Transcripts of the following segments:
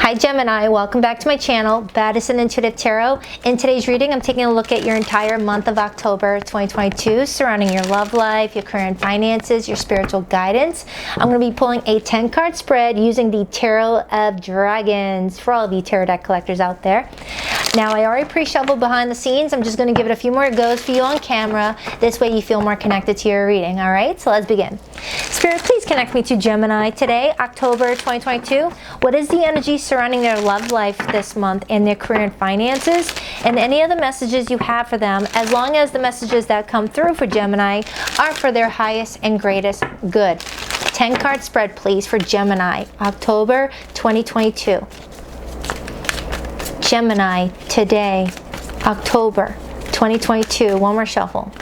Hi Gemini, welcome back to my channel, Baddison Intuitive Tarot. In today's reading, I'm taking a look at your entire month of October 2022, surrounding your love life, your career and finances, your spiritual guidance. I'm going to be pulling a 10-card spread using the Tarot of Dragons for all of you tarot deck collectors out there. Now, I already pre-shuffled behind the scenes. I'm just going to give it a few more goes for you on camera. This way you feel more connected to your reading, all right? So let's begin. Spirit, please connect me to Gemini today, October 2022. What is the energy surrounding their love life this month and their career and finances? And any other messages you have for them, as long as the messages that come through for Gemini are for their highest and greatest good. 10-card spread, please, for Gemini, October 2022. Gemini today, October 2022. One more shuffle.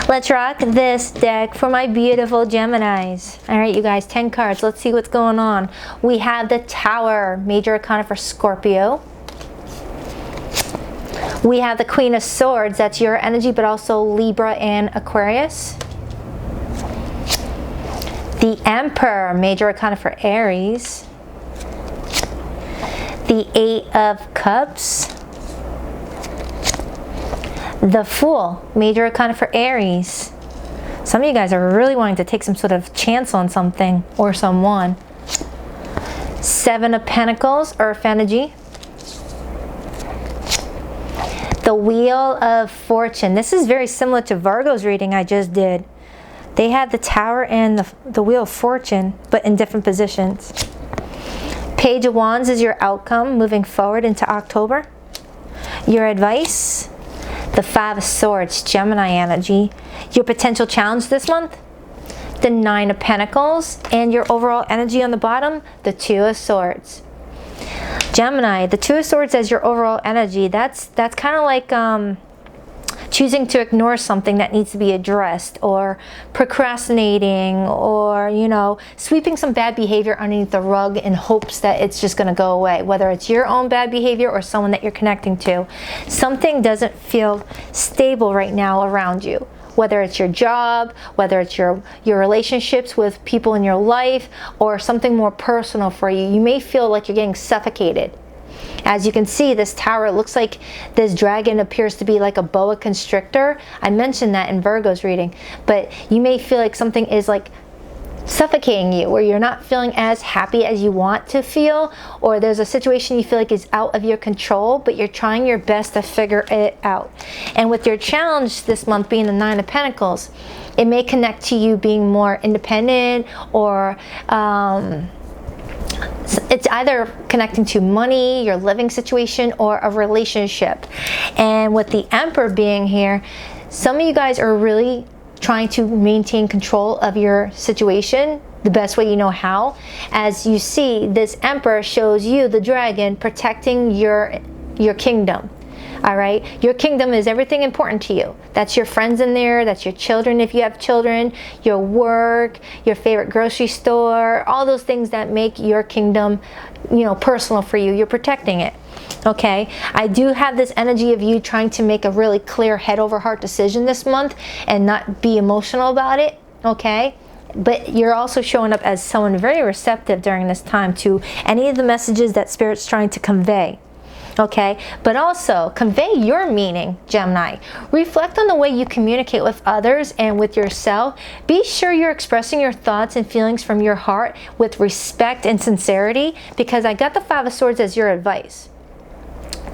Let's rock this deck for my beautiful Geminis. All right, you guys, 10 cards. Let's see what's going on. We have the Tower, major arcana for Scorpio. We have the Queen of Swords, that's your energy, but also Libra and Aquarius. The Emperor, major arcana for Aries. The Eight of Cups. The Fool, major arcana for Aries. Some of you guys are really wanting to take some sort of chance on something or someone. Seven of Pentacles, Earth energy. The Wheel of Fortune. This is very similar to Virgo's reading I just did. They had the Tower and the Wheel of Fortune, but in different positions. Page of Wands is your outcome moving forward into October. Your advice, the Five of Swords, Gemini energy. Your potential challenge this month, the Nine of Pentacles, and your overall energy on the bottom, the Two of Swords. Gemini, the Two of Swords as your overall energy, that's kind of like choosing to ignore something that needs to be addressed, or procrastinating, or, you know, sweeping some bad behavior underneath the rug in hopes that it's just going to go away, whether it's your own bad behavior or someone that you're connecting to. Something doesn't feel stable right now around you, whether it's your job, whether it's your relationships with people in your life, or something more personal for you. You may feel like you're getting suffocated. As you can see, this Tower, it looks like this dragon appears to be like a boa constrictor. I mentioned that in Virgo's reading, but you may feel like something is like suffocating you, where you're not feeling as happy as you want to feel, or there's a situation you feel like is out of your control, but you're trying your best to figure it out. And with your challenge this month being the Nine of Pentacles, it may connect to you being more independent, or it's either connecting to money, your living situation, or a relationship. And with the Emperor being here, some of you guys are really trying to maintain control of your situation the best way you know how. As you see, this Emperor shows you the dragon protecting your kingdom. All right, your kingdom is everything important to you. That's your friends in there, that's your children if you have children, your work, your favorite grocery store, all those things that make your kingdom, you know, personal for you. You're protecting it. Okay, I do have this energy of you trying to make a really clear head over heart decision this month and not be emotional about it. Okay, but you're also showing up as someone very receptive during this time to any of the messages that Spirit's trying to convey. Okay, but also convey your meaning, Gemini. Reflect on the way you communicate with others and with yourself. Be sure you're expressing your thoughts and feelings from your heart with respect and sincerity, because I got the Five of Swords as your advice.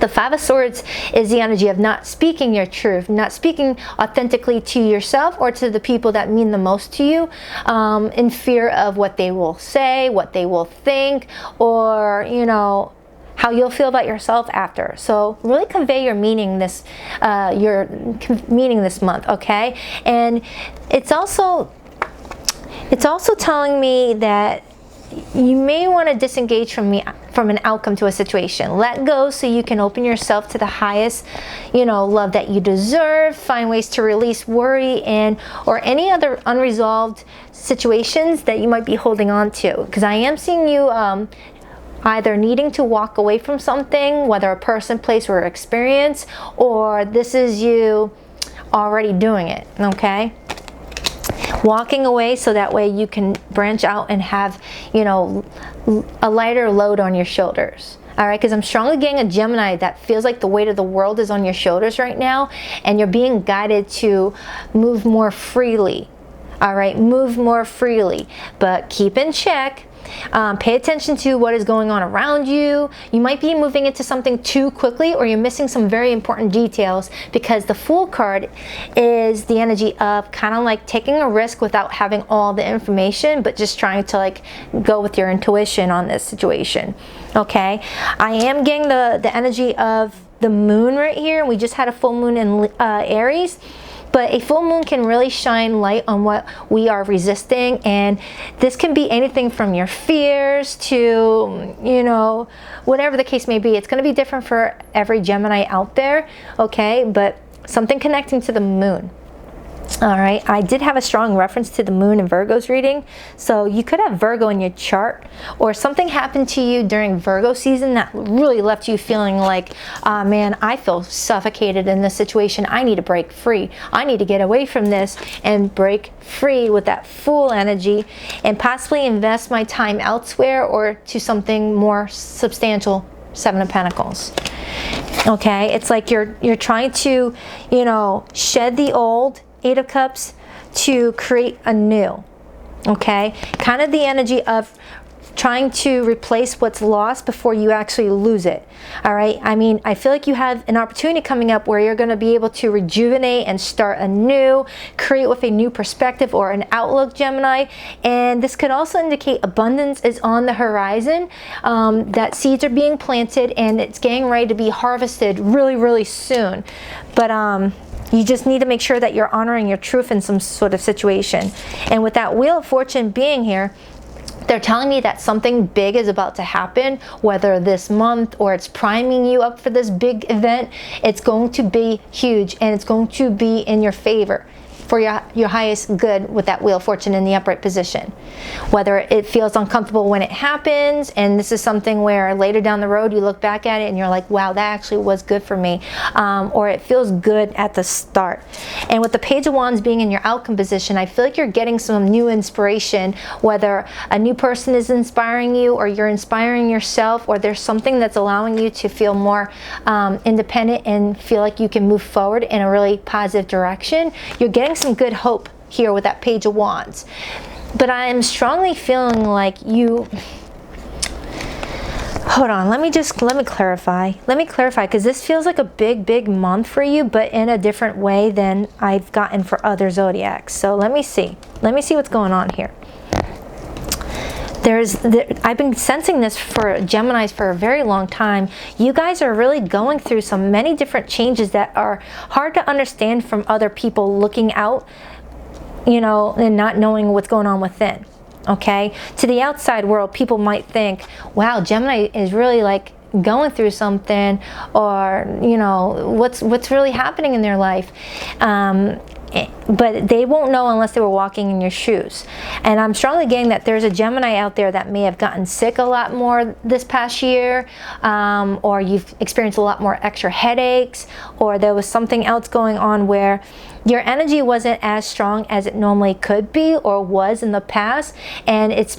The Five of Swords is the energy of not speaking your truth, not speaking authentically to yourself or to the people that mean the most to you, in fear of what they will say, what they will think, or, you know, how you'll feel about yourself after. So really convey your meaning this month, okay? And it's also telling me that you may want to disengage from an outcome to a situation. Let go so you can open yourself to the highest, you know, love that you deserve. Find ways to release worry or any other unresolved situations that you might be holding on to. Because I am seeing you either needing to walk away from something, whether a person, place, or experience, or this is you already doing it, okay? walking away so that way you can branch out and have, you know, a lighter load on your shoulders. All right, because I'm strongly getting a Gemini that feels like the weight of the world is on your shoulders right now, and you're being guided to move more freely. All right, move more freely, but keep in check. Pay attention to what is going on around you. You might be moving into something too quickly, or you're missing some very important details, because the Fool card is the energy of kind of like taking a risk without having all the information, but just trying to like go with your intuition on this situation. Okay, I am getting the energy of the moon right here. We just had a full moon in Aries. But a full moon can really shine light on what we are resisting, and this can be anything from your fears to, you know, whatever the case may be. It's going to be different for every Gemini out there, okay? But something connecting to the moon. All right, I did have a strong reference to the moon in Virgo's reading. So you could have Virgo in your chart, or something happened to you during Virgo season that really left you feeling like, man, I feel suffocated in this situation. I need to break free. I need to get away from this and break free with that Fool energy, and possibly invest my time elsewhere or to something more substantial. Seven of Pentacles. Okay, it's like you're trying to, you know, shed the old, Eight of Cups, to create a new. Okay, kind of the energy of trying to replace what's lost before you actually lose it. All right, I mean, I feel like you have an opportunity coming up where you're going to be able to rejuvenate and start anew, create with a new perspective or an outlook, Gemini. And this could also indicate abundance is on the horizon, that seeds are being planted and it's getting ready to be harvested really, really soon. But you just need to make sure that you're honoring your truth in some sort of situation. And with that Wheel of Fortune being here, they're telling me that something big is about to happen, whether this month or it's priming you up for this big event. It's going to be huge, and it's going to be in your favor, for your highest good, with that Wheel of Fortune in the upright position. Whether it feels uncomfortable when it happens, and this is something where later down the road you look back at it and you're like, wow, that actually was good for me, or it feels good at the start. And with the Page of Wands being in your outcome position, I feel like you're getting some new inspiration, whether a new person is inspiring you, or you're inspiring yourself, or there's something that's allowing you to feel more independent and feel like you can move forward in a really positive direction. You're getting some good hope here with that Page of Wands. But I am strongly feeling like you, hold on, let me clarify, because this feels like a big month for you, but in a different way than I've gotten for other zodiacs. So let me see what's going on here. I've been sensing this for Geminis for a very long time. You guys are really going through many different changes that are hard to understand from other people looking out, you know, and not knowing what's going on within. Okay, to the outside world, people might think, wow, Gemini is really like going through something, or, you know, what's really happening in their life. But they won't know unless they were walking in your shoes. And I'm strongly getting that there's a Gemini out there that may have gotten sick a lot more this past year, or you've experienced a lot more extra headaches, or there was something else going on where your energy wasn't as strong as it normally could be or was in the past. And it's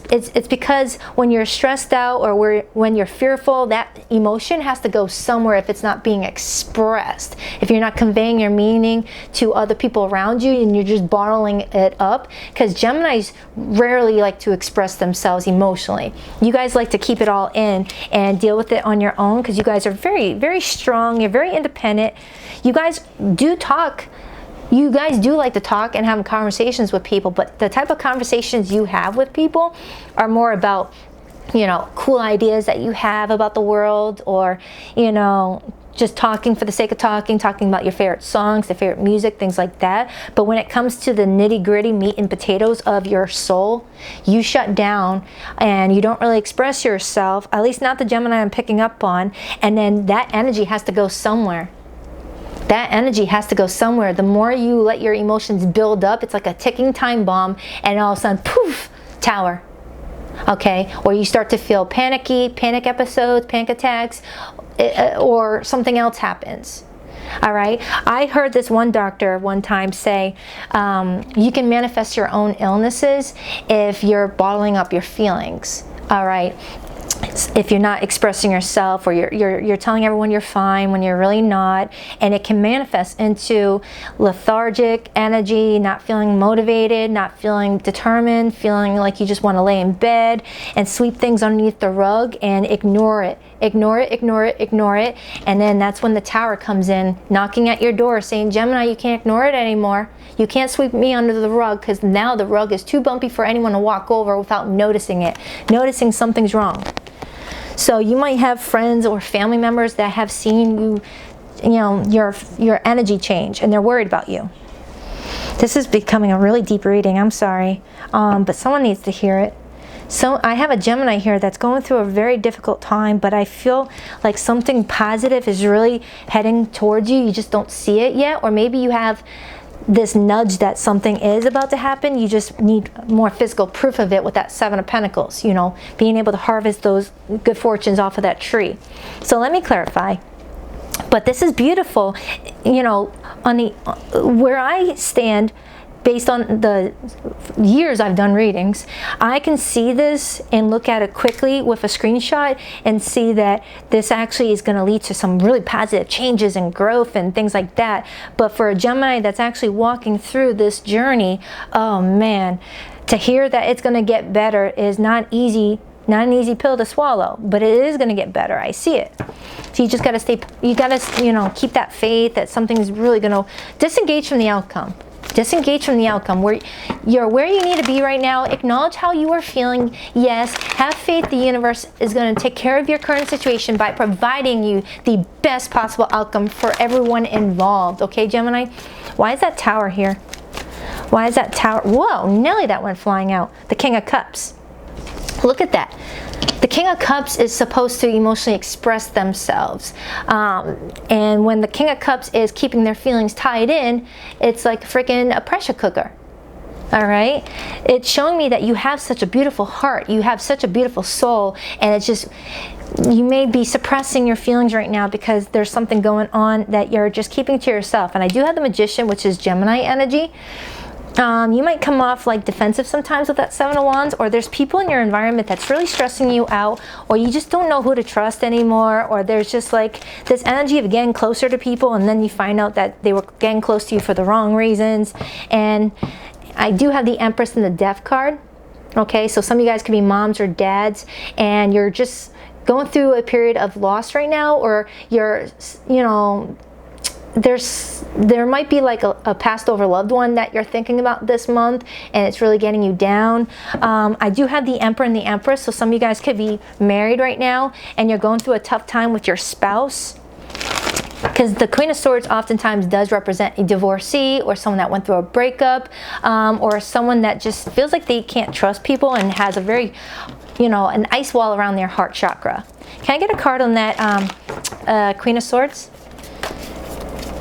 because when you're stressed out, or when you're fearful, that emotion has to go somewhere if it's not being expressed. If you're not conveying your meaning to other people around you, and you're just bottling it up, because Geminis rarely like to express themselves emotionally. You guys like to keep it all in and deal with it on your own, because you guys are very, very strong. You're very independent. You guys do talk. You guys do like to talk and have conversations with people, but the type of conversations you have with people are more about, you know, cool ideas that you have about the world, or, you know, just talking for the sake of talking about your favorite songs, the favorite music, things like that. But when it comes to the nitty-gritty meat and potatoes of your soul, you shut down and you don't really express yourself, at least not the Gemini I'm picking up on, and then that energy has to go somewhere. That energy has to go somewhere. The more you let your emotions build up, it's like a ticking time bomb, and all of a sudden, poof, tower. Okay, or you start to feel panic episodes, panic attacks, or something else happens. All right. I heard this one doctor one time say, you can manifest your own illnesses if you're bottling up your feelings. All right. If you're not expressing yourself, or you're telling everyone you're fine when you're really not, and it can manifest into lethargic energy, not feeling motivated, not feeling determined, feeling like you just want to lay in bed and sweep things underneath the rug and ignore it. Ignore it, ignore it, ignore it. And then that's when the tower comes in, knocking at your door saying, Gemini, you can't ignore it anymore. You can't sweep me under the rug, because now the rug is too bumpy for anyone to walk over without noticing it, noticing something's wrong. So you might have friends or family members that have seen your energy change, and they're worried about you. This is becoming a really deep reading. I'm sorry, but someone needs to hear it. So I have a Gemini here that's going through a very difficult time, but I feel like something positive is really heading towards you. You just don't see it yet, or maybe you have this nudge that something is about to happen. You just need more physical proof of it with that Seven of Pentacles, being able to harvest those good fortunes off of that tree. So let me clarify. But this is beautiful, on the where I stand, based on the years I've done readings, I can see this and look at it quickly with a screenshot and see that this actually is going to lead to some really positive changes and growth and things like that. But for a Gemini that's actually walking through this journey, oh man, to hear that it's going to get better is not easy. Not an easy pill to swallow, but it is going to get better. I see it. So you just got to stay, you got to, keep that faith that something's really going to disengage from the outcome. Disengage from the outcome. You're where you need to be right now. Acknowledge how you are feeling. Yes, have faith the universe is going to take care of your current situation by providing you the best possible outcome for everyone involved. Okay, Gemini? Why is that tower here? Why is that tower? Whoa, Nelly, that went flying out. The King of Cups. Look at that. The King of Cups is supposed to emotionally express themselves. And when the King of Cups is keeping their feelings tied in, it's like freaking a pressure cooker. All right? It's showing me that you have such a beautiful heart. You have such a beautiful soul. And it's just, you may be suppressing your feelings right now because there's something going on that you're just keeping to yourself. And I do have the Magician, which is Gemini energy. You might come off like defensive sometimes with that Seven of Wands, or there's people in your environment that's really stressing you out, or you just don't know who to trust anymore, or there's just like this energy of getting closer to people and then you find out that they were getting close to you for the wrong reasons. And I do have the Empress and the Death card. Okay, so some of you guys could be moms or dads and you're just going through a period of loss right now, or you're, there might be like a passed over loved one that you're thinking about this month, and it's really getting you down. I do have the Emperor and the Empress, so some of you guys could be married right now and you're going through a tough time with your spouse, because the Queen of Swords oftentimes does represent a divorcee or someone that went through a breakup, or someone that just feels like they can't trust people and has a very, an ice wall around their heart chakra. Can I get a card on that Queen of Swords?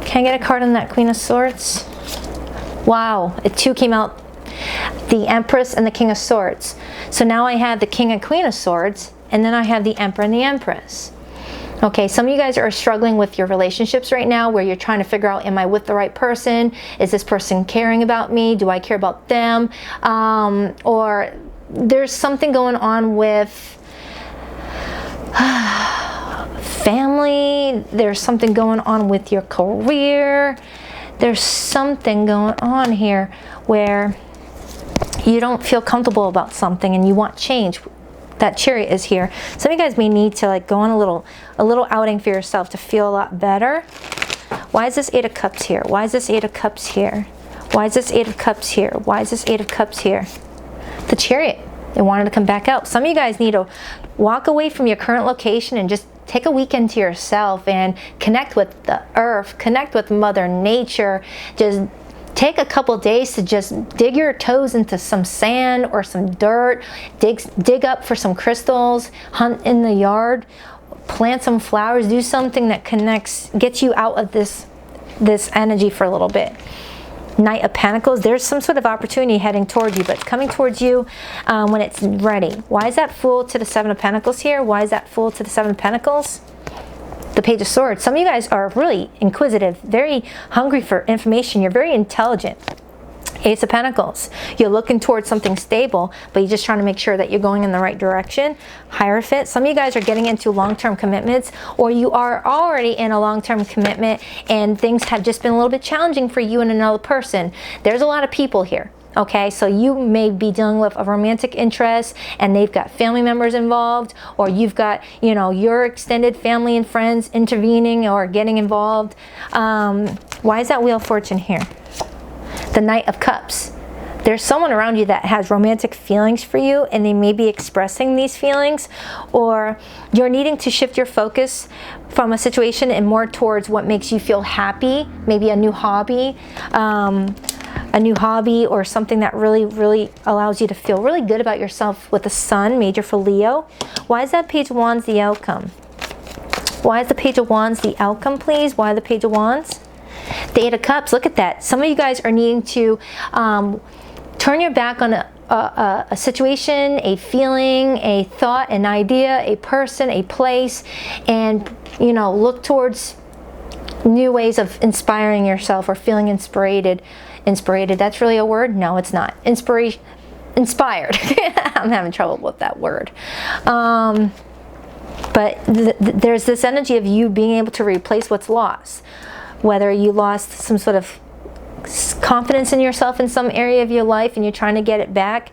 Can I get a card on that Queen of Swords? Wow, it too came out. The Empress and the King of Swords. So now I have the King and Queen of Swords, and then I have the Emperor and the Empress. Okay, some of you guys are struggling with your relationships right now, where you're trying to figure out, am I with the right person? Is this person caring about me? Do I care about them? Or there's something going on with family. There's something going on with your career. There's something going on here where you don't feel comfortable about something and you want change. That Chariot is here. Some of you guys may need to like go on a little outing for yourself to feel a lot better. Why is this Eight of Cups here? Why is this Eight of Cups here? Why is this Eight of Cups here? Why is this Eight of Cups here? The Chariot. They wanted to come back out. Some of you guys need to walk away from your current location and just take a weekend to yourself and connect with the earth, connect with Mother Nature. Just take a couple days to just dig your toes into some sand or some dirt, dig up for some crystals, hunt in the yard, plant some flowers, do something that connects, gets you out of this energy for a little bit. Knight of Pentacles, there's some sort of opportunity heading towards you, but it's coming towards you when it's ready. Why is that Fool to the Seven of Pentacles here? Why is that Fool to the Seven of Pentacles? the Page of Swords. Some of you guys are really inquisitive, very hungry for information. You're very intelligent. Ace of Pentacles. You're looking towards something stable, but you're just trying to make sure that you're going in the right direction. Hierophant. Some of you guys are getting into long-term commitments, or you are already in a long-term commitment and things have just been a little bit challenging for you and another person. There's a lot of people here. Okay, so you may be dealing with a romantic interest and they've got family members involved, or you've got, you know, your extended family and friends intervening or getting involved. Why is that Wheel of Fortune here? The Knight of Cups. There's someone around you that has romantic feelings for you, and they may be expressing these feelings, or you're needing to shift your focus from a situation and more towards what makes you feel happy, maybe a new hobby, or something that really allows you to feel really good about yourself with the Sun, major for Leo. Why is that Page of Wands the outcome? Why is the Page of Wands the outcome, please? Why the Page of Wands? The Eight of Cups, look at that. Some of you guys are needing to turn your back on a situation, a feeling, a thought, an idea, a person, a place, and, you know, look towards new ways of inspiring yourself or feeling inspired. That's really a word? No, it's not. Inspired. I'm having trouble with that word. But there's this energy of you being able to replace what's lost. Whether you lost some sort of confidence in yourself in some area of your life and you're trying to get it back,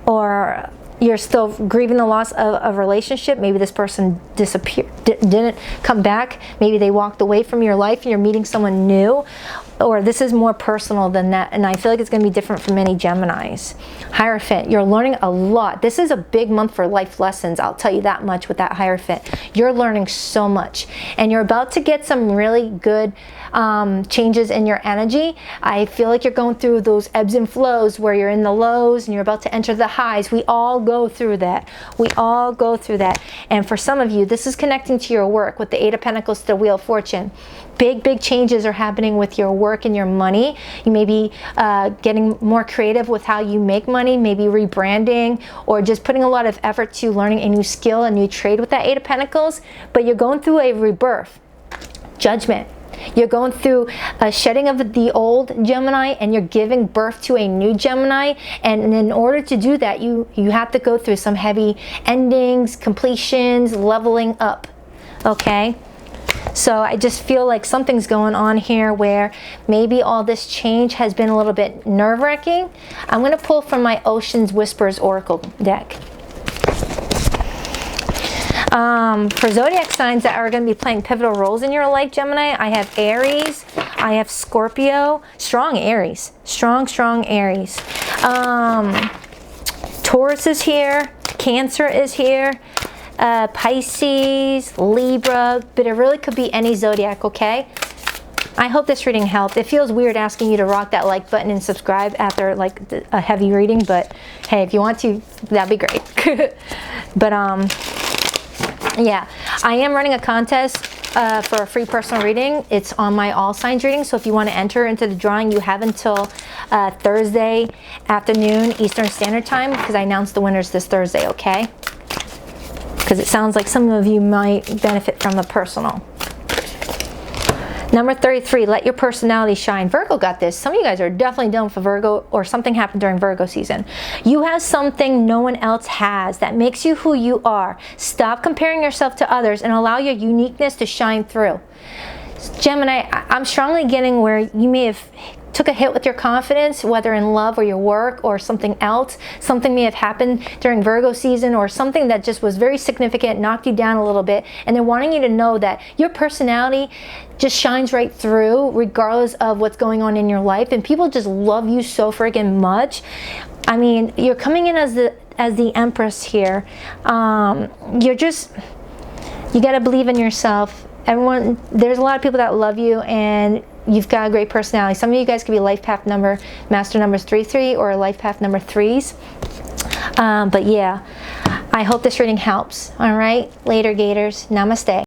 or you're still grieving the loss of a relationship. Maybe this person disappeared, didn't come back. Maybe they walked away from your life and you're meeting someone new. Or this is more personal than that, and I feel like it's going to be different for many Geminis. Hierophant, you're learning a lot. This is a big month for life lessons, I'll tell you that much with that Hierophant. You're learning so much, and you're about to get some really good changes in your energy. I feel like you're going through those ebbs and flows where you're in the lows and you're about to enter the highs. We all go through that. We all go through that. And for some of you, this is connecting to your work with the Eight of Pentacles to the Wheel of Fortune. Big changes are happening with your work and your money. You may be getting more creative with how you make money, maybe rebranding, or just putting a lot of effort to learning a new skill, a new trade with that Eight of Pentacles. But you're going through a rebirth, judgment. You're going through a shedding of the old Gemini and you're giving birth to a new Gemini. And in order to do that, you have to go through some heavy endings, completions, leveling up. Okay? So I just feel like something's going on here where maybe all this change has been a little bit nerve-wracking. I'm going to pull from my Ocean's Whispers Oracle deck. For zodiac signs that are going to be playing pivotal roles in your life, Gemini, I have Aries, I have Scorpio, strong Aries, strong Aries. Taurus is here, Cancer is here, Pisces, Libra, but it really could be any zodiac, okay? I hope this reading helped. It feels weird asking you to rock that like button and subscribe after like a heavy reading, but hey, if you want to, that'd be great. But yeah, I am running a contest for a free personal reading. It's on my all signs reading, so if you want to enter into the drawing, you have until Thursday afternoon Eastern Standard Time, because I announced the winners this Thursday, okay? Because it sounds like some of you might benefit from the personal. Number 33, let your personality shine. Virgo got this. Some of you guys are definitely dealing with Virgo, or something happened during Virgo season. You have something no one else has that makes you who you are. Stop comparing yourself to others and allow your uniqueness to shine through. Gemini, I'm strongly getting where you may have took a hit with your confidence, whether in love or your work or something else. Something may have happened during Virgo season, or something that just was very significant, knocked you down a little bit, and they're wanting you to know that your personality just shines right through regardless of what's going on in your life, and people just love you so friggin' much. I mean, you're coming in as the Empress here. You gotta believe in yourself. Everyone, there's a lot of people that love you, and you've got a great personality. Some of you guys could be life path number, master numbers 33 or life path number 3s. But yeah, I hope this reading helps. All right, later Gators. Namaste.